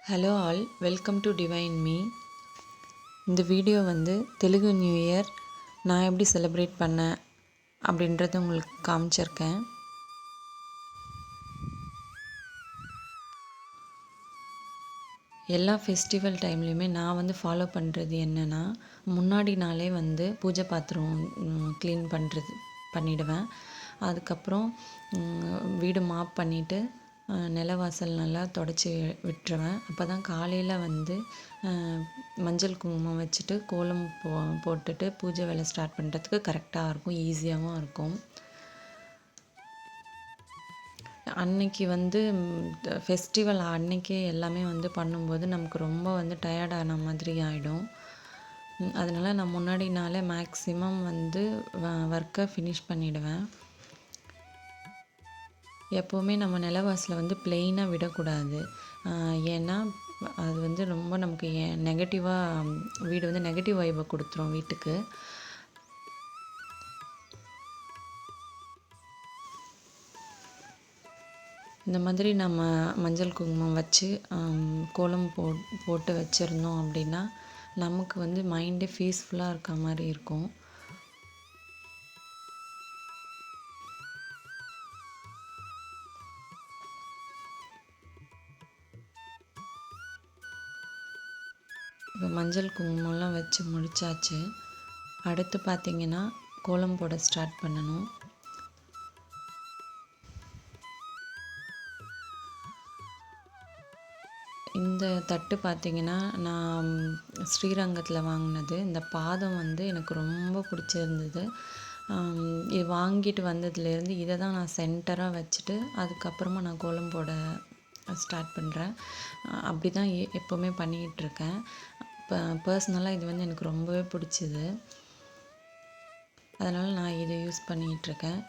Hello all, welcome to divine me. இந்த video Telugu new year நான் எப்படி செலிப்ரேட் பண்ணேன் அப்படின்றத உங்களுக்கு காமிச்சிருக்கேன். எல்லா ஃபெஸ்டிவல் டைம்லேயுமே நான் ஃபாலோ பண்ணுறது என்னென்னா, முன்னாடி நாளே பூஜை பாத்திரம் க்ளீன் பண்ணிவிடுவேன். அதுக்கப்புறம் வீடு மாப் பண்ணிவிட்டு நிலவாசல் நல்லா தொடச்சி விட்டுருவேன். அப்போ தான் காலையில் மஞ்சள் குங்குமம் வச்சுட்டு கோலம் போட்டுட்டு பூஜை வேலை ஸ்டார்ட் பண்ணுறதுக்கு கரெக்டாக இருக்கும், ஈஸியாகவும் இருக்கும். அன்னைக்கு ஃபெஸ்டிவல் அன்னைக்கே எல்லாமே பண்ணும்போது நமக்கு ரொம்ப டயர்டான மாதிரி ஆகிடும். அதனால் நான் முன்னாடி நாளே மேக்ஸிமம் ஒர்க்கை ஃபினிஷ் பண்ணிவிடுவேன். எப்போவுமே நம்ம நிலவாசலை ப்ளெயினாக விடக்கூடாது. ஏன்னா அது ரொம்ப நமக்கு நெகட்டிவாக வீடு நெகட்டிவ் வைபை கொடுத்துரும் வீட்டுக்கு. இந்த மாதிரி நம்ம மஞ்சள் குங்குமம் வச்சு கோலம் போட்டு வச்சுருந்தோம் அப்படின்னா நமக்கு மைண்டே பீஸ்ஃபுல்லாக இருக்க மாதிரி இருக்கும். இப்போ மஞ்சள் குங்குமம்லாம் வச்சு முடித்தாச்சு. அடுத்து பார்த்திங்கன்னா கோலம் போட ஸ்டார்ட் பண்ணணும். இந்த தட்டு பார்த்திங்கன்னா நான் ஸ்ரீரங்கத்தில் வாங்கினது. இந்த பாதம் எனக்கு ரொம்ப பிடிச்சிருந்தது. இது வாங்கிட்டு வந்ததுலேருந்து இதை தான் நான் சென்டராக வச்சுட்டு அதுக்கப்புறமா நான் கோலம் போட ஸ்டார்ட் பண்ணுறேன். அப்படி தான் எப்போவுமே பண்ணிகிட்ருக்கேன். இப்போ பர்சனலாக இது எனக்கு ரொம்பவே பிடிச்சிது. அதனால் நான் இதை யூஸ் பண்ணிகிட்ருக்கேன்.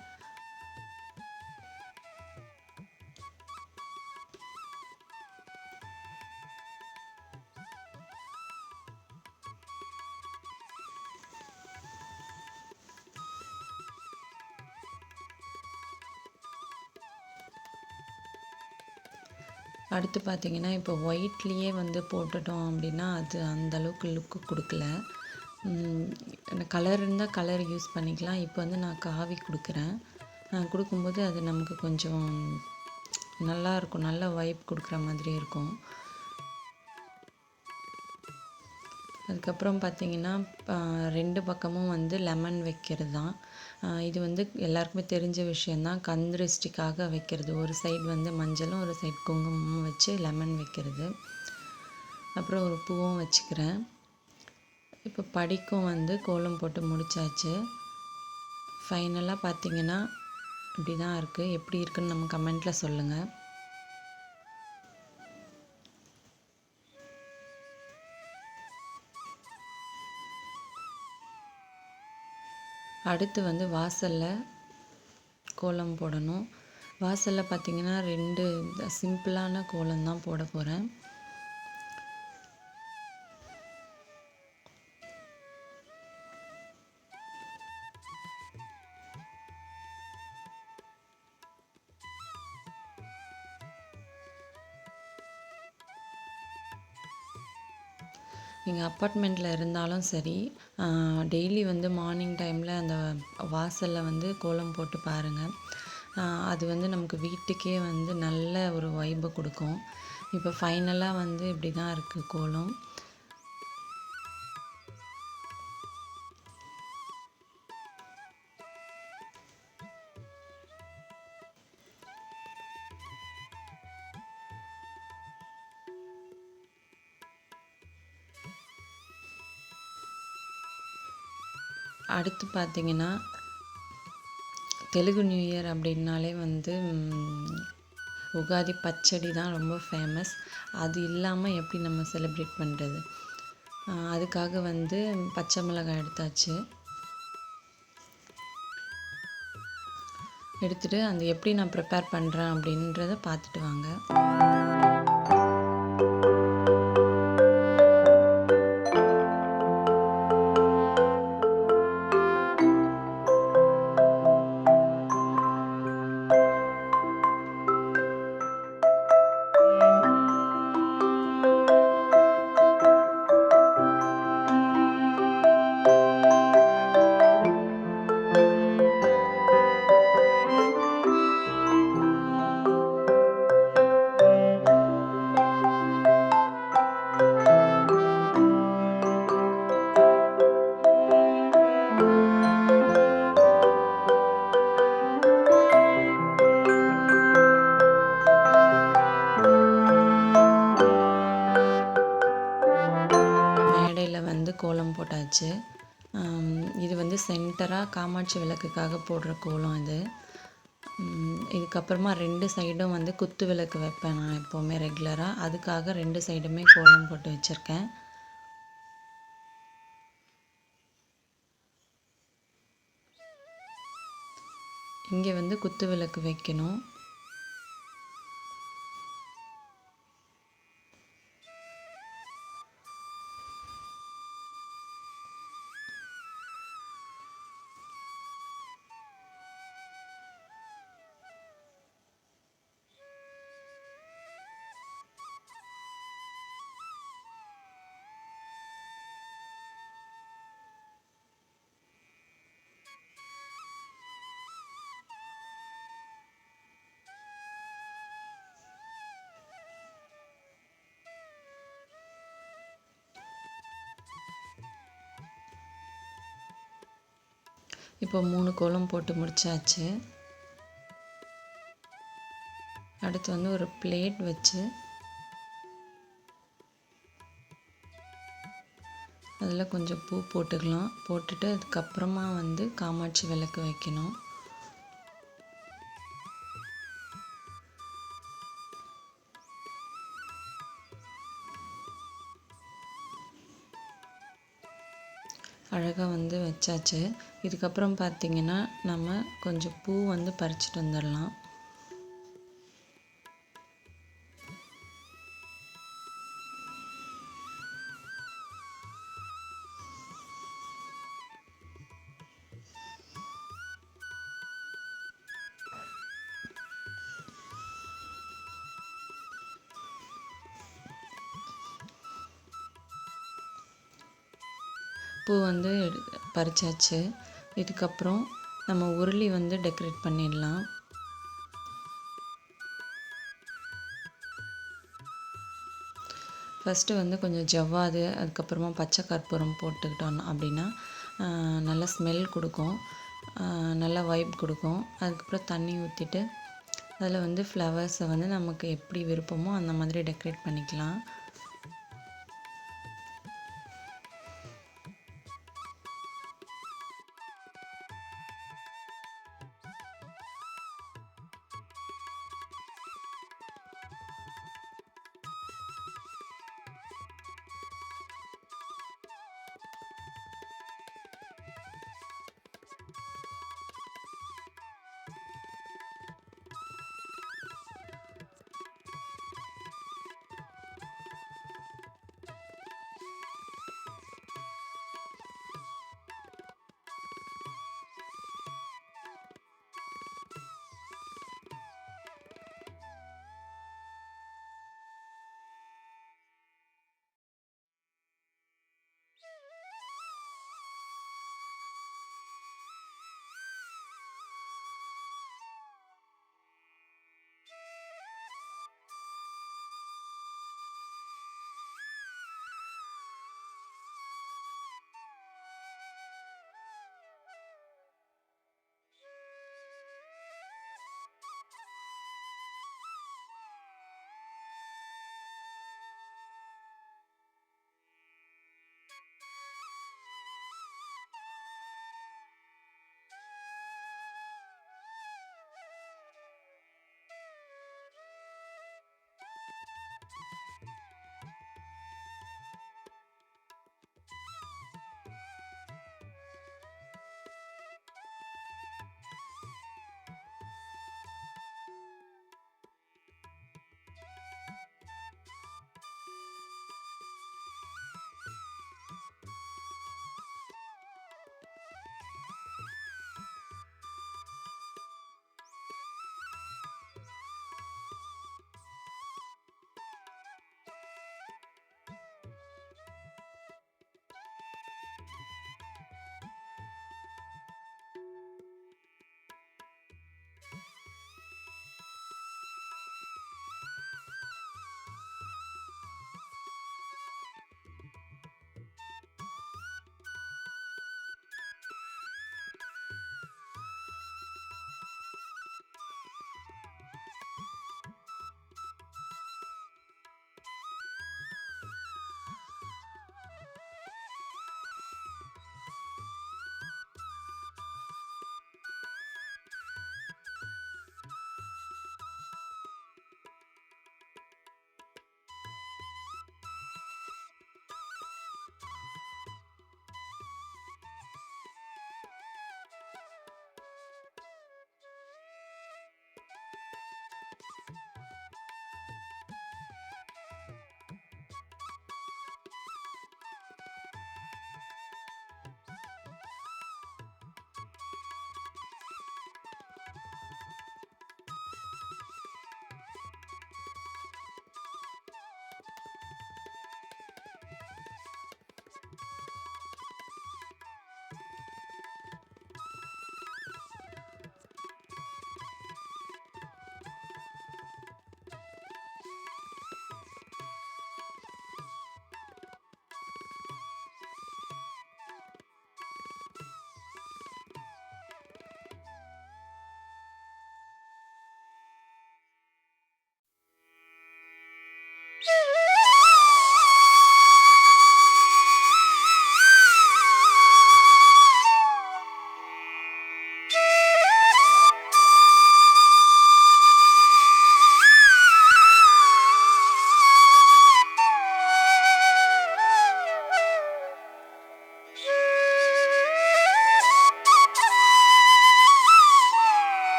அடுத்து பார்த்திங்கன்னா இப்போ ஒயிட்லேயே போட்டுட்டோம் அப்படின்னா அது அந்தளவுக்கு லுக்கு கொடுக்கல. கலர் இருந்தால் கலர் யூஸ் பண்ணிக்கலாம். இப்போ நான் காவி கொடுக்குறேன். கொடுக்கும்போது அது நமக்கு கொஞ்சம் நல்லாயிருக்கும், நல்ல வைப் கொடுக்குற மாதிரி இருக்கும். அதுக்கப்புறம் பார்த்திங்கன்னா 2 பக்கமும் லெமன் வைக்கிறது தான். இது எல்லாருக்குமே தெரிஞ்ச விஷயந்தான். கண் திருஷ்டிக்காக வைக்கிறது. ஒரு சைடு மஞ்சளும் ஒரு சைடு குங்குமமும் வச்சு லெமன் வைக்கிறது. அப்புறம் ஒரு பூவும் வச்சுக்கிறேன். இப்போ படிக்கும் கோலம் போட்டு முடித்தாச்சு. ஃபைனலாக பார்த்திங்கன்னா இப்படி தான் இருக்குது. எப்படி இருக்குதுன்னு நம்ம கமெண்ட்டில் சொல்லுங்கள். அடுத்து வாசலில் கோலம் போடணும். வாசலில் பார்த்திங்கன்னா 2 சிம்பிளான கோலம் தான் போட போகிறேன். நீங்கள் அப்பார்ட்மெண்ட்டில் இருந்தாலும் சரி, டெய்லி மார்னிங் டைமில் அந்த வாசலில் கோலம் போட்டு பாருங்கள். அது நமக்கு வீட்டுக்கே நல்ல ஒரு வைபை கொடுக்கும். இப்போ ஃபைனலாக இப்படி தான் இருக்குது கோலம். அடுத்து பார்த்திங்கன்னா தெலுங்கு நியூ இயர் அப்படின்னாலே உகாதி பச்சடி தான் ரொம்ப ஃபேமஸ். அது இல்லாமல் எப்படி நம்ம செலிப்ரேட் பண்ணுறது? அதுக்காக பச்சை மிளகாய் எடுத்தாச்சு. எடுத்துகிட்டு அந்த எப்படி நான் ப்ரிப்பேர் பண்ணுறேன் அப்படின்றத பார்த்துட்டு வாங்க. போட்டாச்சு. இது வந்து சென்டராக காமாட்சி விளக்குக்காக போடுற கோலம் இது. இதுக்கப்புறமா 2 சைடும் வந்து குத்து விளக்கு வைப்பேன் நான் எப்போவுமே ரெகுலராக. அதுக்காக 2 சைடுமே கோலம் போட்டு வச்சுருக்கேன். இங்கே வந்து குத்து விளக்கு வைக்கணும். இப்போ 3 கோலம் போட்டு முடிச்சாச்சு. அடுத்து வந்து ஒரு பிளேட் வச்சு அதில் கொஞ்சம் பூ போட்டுக்கலாம். போட்டுட்டு அதுக்கப்புறமா வந்து காமாட்சி விளக்கு வைக்கணும். அழகாக வந்து வச்சாச்சு. இதுக்கப்புறம் பார்த்திங்கன்னா நம்ம கொஞ்சம் பூ வந்து பறிச்சுட்டு வந்துடலாம். பூ வந்து பறிச்சாச்சு. இதுக்கப்புறம் நம்ம உருளி வந்து டெக்கரேட் பண்ணிடலாம். ஃபஸ்ட்டு வந்து கொஞ்சம் ஜவ்வாது, அதுக்கப்புறமா பச்சை கற்பூரம் போட்டுக்கிட்டோம் அப்படின்னா நல்லா ஸ்மெல் கொடுக்கும், நல்லா வைப் கொடுக்கும். அதுக்கப்புறம் தண்ணி ஊற்றிட்டு அதில் வந்து ஃப்ளவர்ஸை வந்து நமக்கு எப்படி விருப்பமோ அந்த மாதிரி டெக்கரேட் பண்ணிக்கலாம்.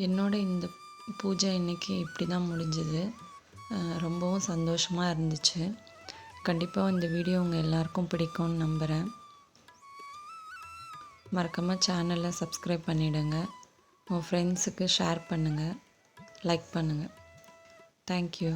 என்னோட இந்த பூஜை இன்னைக்கு இப்படி தான் முடிஞ்சது. ரொம்பவும் சந்தோஷமாக இருந்துச்சு. கண்டிப்பாக இந்த வீடியோ உங்கள் எல்லாருக்கும் பிடிக்கும்னு நம்புகிறேன். மறக்காமல் சேனலை சப்ஸ்கிரைப் பண்ணிவிடுங்க. உங்கள் ஃப்ரெண்ட்ஸுக்கு ஷேர் பண்ணுங்கள், லைக் பண்ணுங்கள். தேங்க்யூ.